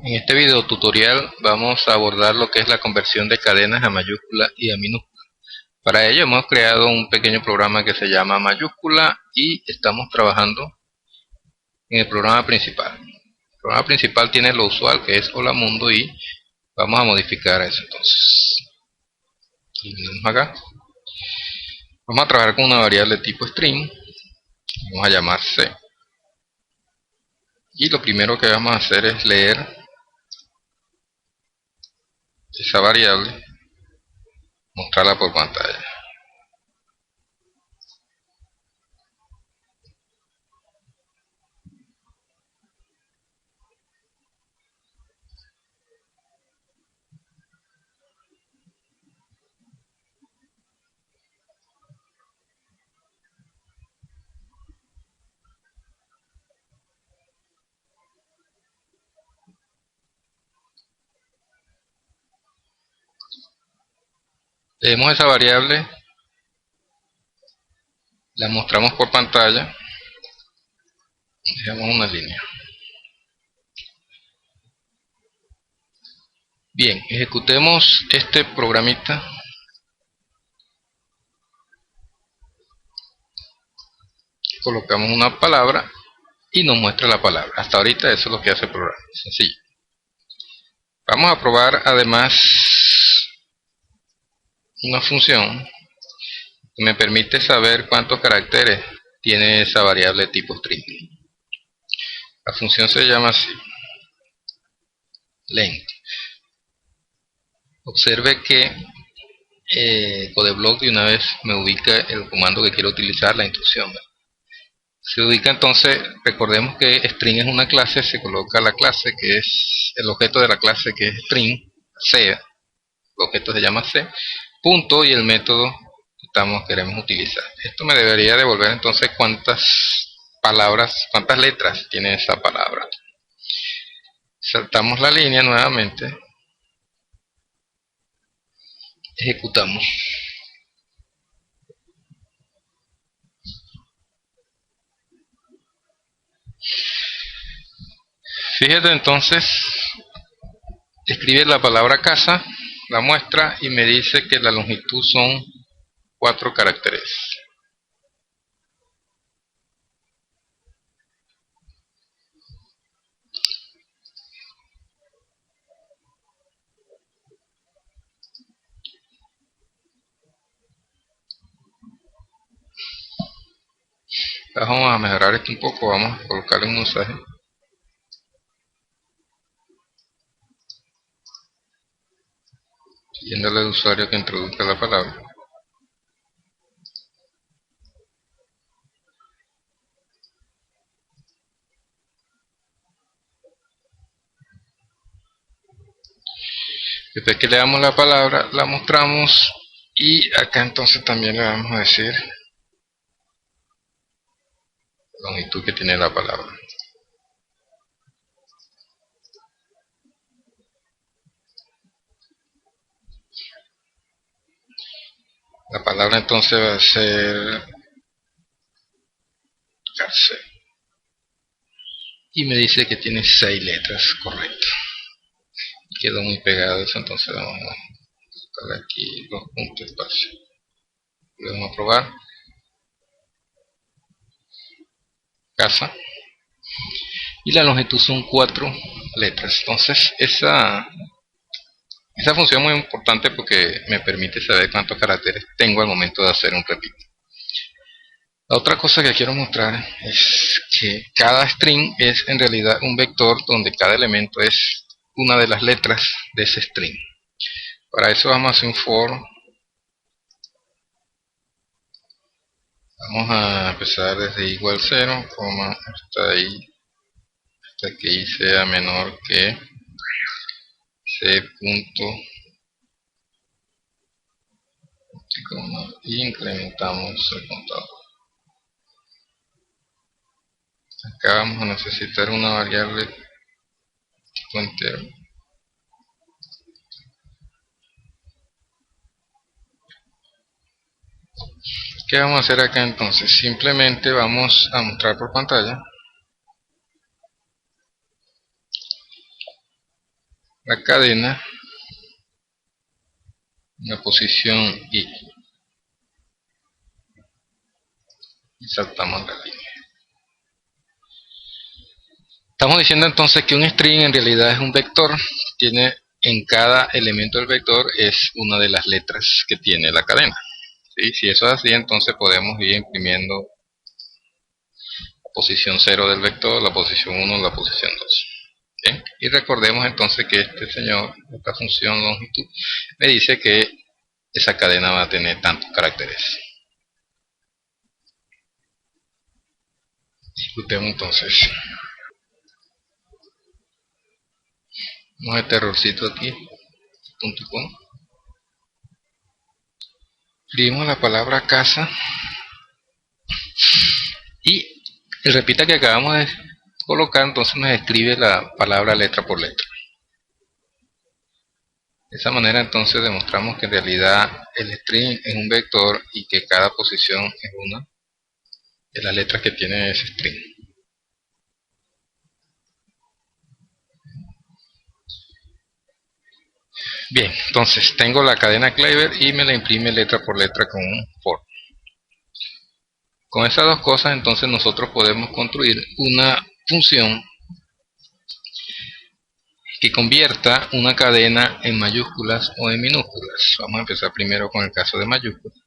En este video tutorial vamos a abordar lo que es la conversión de cadenas a mayúscula y a minúscula. Para ello hemos creado un pequeño programa que se llama mayúscula y estamos trabajando en el programa principal. El programa principal tiene lo usual, que es Hola Mundo, y vamos a modificar eso. Entonces, venimos acá. Vamos a trabajar con una variable tipo string. Vamos a llamar C. Y lo primero que vamos a hacer es leer esa variable, mostrarla por pantalla. Leemos esa variable, la mostramos por pantalla, dejamos una línea. Bien, ejecutemos este programita. Colocamos una palabra y nos muestra la palabra. Hasta ahorita eso es lo que hace el programa, sencillo. Vamos a probar además una función que me permite saber cuántos caracteres tiene esa variable tipo string. La función se llama así, length. Observe que Codeblock de una vez me ubica el comando que quiero utilizar, la instrucción. Se ubica entonces, recordemos que string es una clase, se coloca la clase que es el objeto de la clase, que es string, C, el objeto se llama C, punto, y el método que queremos utilizar. Esto me debería devolver entonces cuántas palabras, cuántas letras tiene esa palabra. Saltamos la línea nuevamente, ejecutamos. Fíjate entonces, escribe la palabra casa, la muestra y me dice que la longitud son 4 caracteres. Vamos a mejorar esto un poco, vamos a colocarle un mensaje. Pidiéndole al usuario que introduzca la palabra. Después que le damos la palabra, la mostramos y acá entonces también le vamos a decir la longitud que tiene la palabra. La palabra entonces va a ser cárcel. Y me dice que tiene 6 letras, correcto. Quedó muy pegado eso, entonces vamos a colocar aquí los puntos espacio. Vamos a probar. Casa. Y la longitud son 4 letras. Entonces esa función es muy importante porque me permite saber cuántos caracteres tengo al momento de hacer un repito. La otra cosa que quiero mostrar es que cada string es en realidad un vector donde cada elemento es una de las letras de ese string. Para eso vamos a hacer un for. Vamos a empezar desde igual 0, hasta ahí, hasta que y sea menor que c punto, y incrementamos el contador. Acá vamos a necesitar una variable tipo entero. ¿Qué vamos a hacer acá entonces? Simplemente vamos a mostrar por pantalla la cadena en la posición I y saltamos la línea. Estamos diciendo entonces que un string en realidad es un vector, tiene en cada elemento del vector es una de las letras que tiene la cadena. ¿Sí? Si eso es así, entonces podemos ir imprimiendo la posición 0 del vector, la posición 1, la posición 2. ¿Bien? Y recordemos entonces que este señor, esta función longitud, me dice que esa cadena va a tener tantos caracteres. Discutemos entonces. Vamos a este errorcito aquí, .com. Escribimos la palabra casa y el repita que acabamos de colocar, entonces nos escribe la palabra letra por letra. De esa manera entonces demostramos que en realidad el string es un vector y que cada posición es una de las letras que tiene ese string. Bien, entonces tengo la cadena Clever y me la imprime letra por letra con un for. Con esas dos cosas entonces nosotros podemos construir una función que convierta una cadena en mayúsculas o en minúsculas. Vamos a empezar primero con el caso de mayúsculas.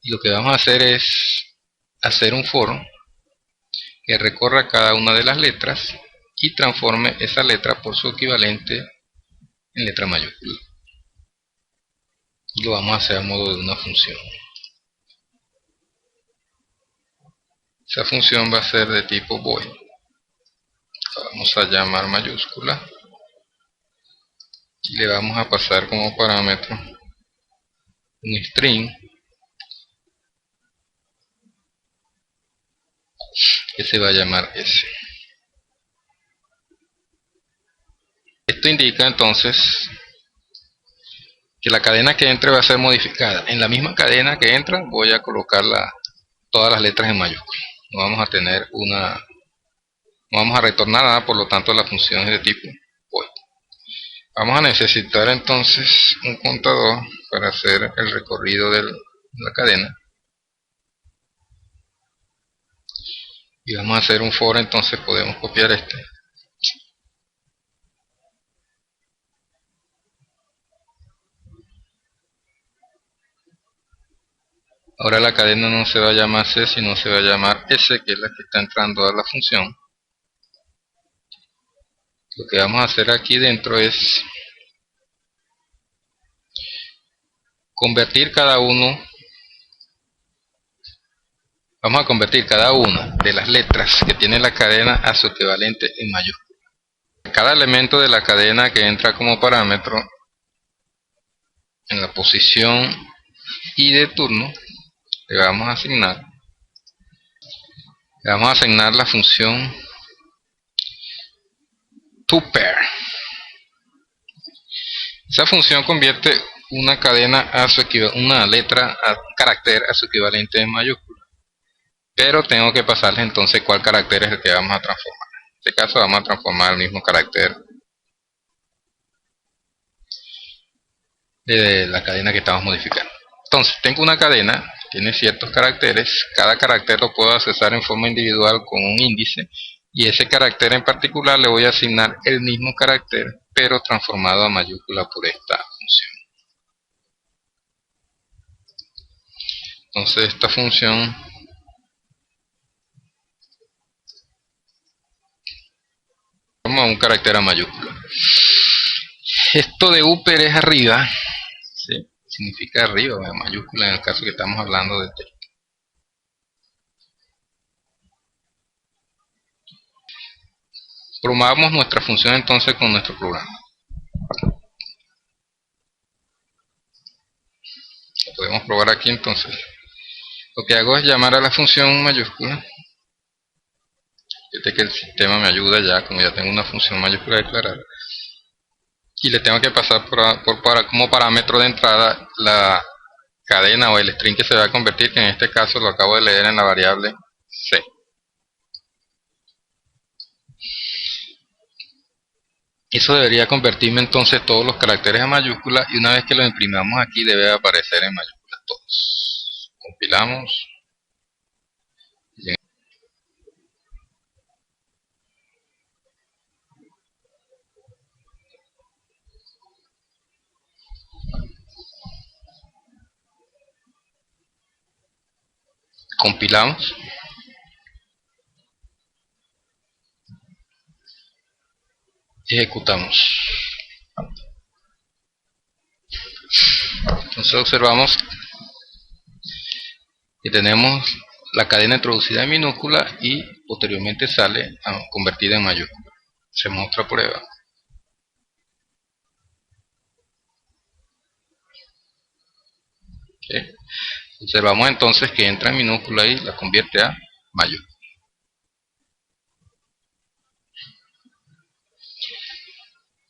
Y lo que vamos a hacer es hacer un for que recorra cada una de las letras y transforme esa letra por su equivalente en letra mayúscula. Y lo vamos a hacer a modo de una función. Esa función va a ser de tipo void. Vamos a llamar mayúscula y le vamos a pasar como parámetro un string que se va a llamar S. Esto indica entonces que la cadena que entre va a ser modificada. En la misma cadena que entra voy a colocar todas las letras en mayúscula. No vamos a tener no vamos a retornar nada, por lo tanto la función es de tipo void. Vamos a necesitar entonces un contador para hacer el recorrido de la cadena. Y vamos a hacer un for, entonces podemos copiar este. Ahora la cadena no se va a llamar C, sino se va a llamar S, que es la que está entrando a la función. Lo que vamos a hacer aquí dentro es convertir vamos a convertir cada una de las letras que tiene la cadena a su equivalente en mayúscula. Cada elemento de la cadena que entra como parámetro en la posición I de turno le vamos a asignar la función toPair. Esa función convierte una cadena una letra, un carácter a su equivalente en mayúscula. Pero tengo que pasarle entonces cuál carácter es el que vamos a transformar. En este caso vamos a transformar el mismo carácter de la cadena que estamos modificando. Entonces tengo una cadena, tiene ciertos caracteres, cada carácter lo puedo accesar en forma individual con un índice, y ese carácter en particular le voy a asignar el mismo carácter, pero transformado a mayúscula por esta función. Entonces esta función transforma un carácter a mayúscula. Esto de upper es arriba, ¿sí? Significa arriba, mayúscula en el caso que estamos hablando de texto. Probamos nuestra función entonces con nuestro programa. Lo podemos probar aquí entonces. Lo que hago es llamar a la función mayúscula. Fíjate que el sistema me ayuda ya, como ya tengo una función mayúscula declarada. Y le tengo que pasar como parámetro de entrada la cadena o el string que se va a convertir, que en este caso lo acabo de leer en la variable C. Eso debería convertirme entonces todos los caracteres a mayúsculas, y una vez que los imprimamos aquí debe aparecer en mayúsculas todos. Compilamos. Compilamos. Ejecutamos. Entonces observamos que tenemos la cadena introducida en minúscula y posteriormente sale convertida en mayúscula. Hacemos otra prueba. ¿Okay? Observamos entonces que entra en minúscula y la convierte a mayúscula.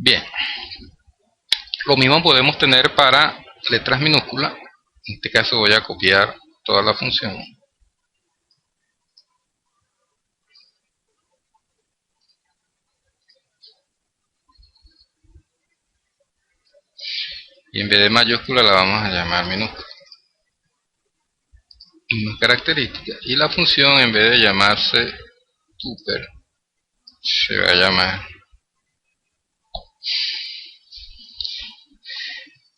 Bien, lo mismo podemos tener para letras minúsculas. En este caso voy a copiar toda la función. Y en vez de mayúscula la vamos a llamar minúscula. Misma característica. Y la función, en vez de llamarse tuple, se va a llamar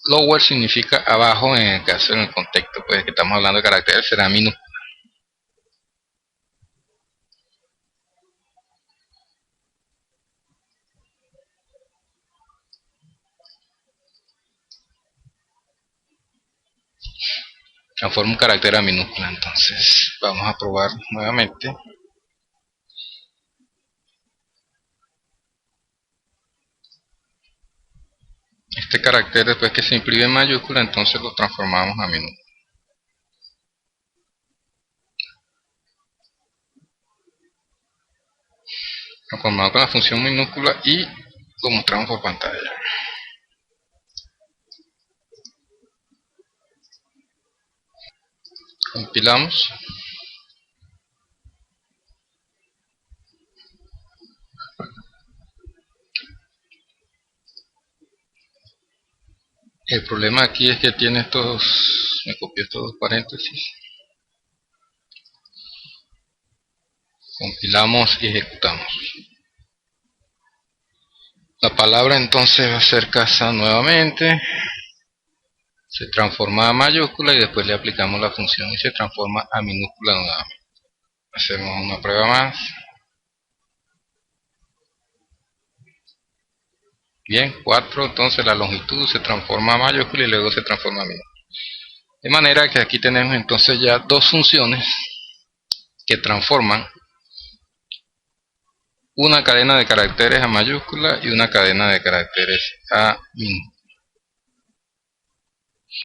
lower, significa abajo. En el caso, en el contexto pues que estamos hablando de caracteres, será minúscula. Transforma un carácter a minúscula. Entonces vamos a probar nuevamente. Este carácter, después que se imprime en mayúscula, entonces lo transformamos a minúscula. Transformado con la función minúscula y lo mostramos por pantalla. Compilamos. El problema aquí es que tiene estos, me copió estos dos paréntesis. Compilamos y ejecutamos. La palabra entonces va a ser casa nuevamente. Se transforma a mayúscula y después le aplicamos la función y se transforma a minúscula nuevamente. Hacemos una prueba más. Bien, 4, entonces la longitud se transforma a mayúscula y luego se transforma a minúscula. De manera que aquí tenemos entonces ya dos funciones que transforman una cadena de caracteres a mayúscula y una cadena de caracteres a minúscula.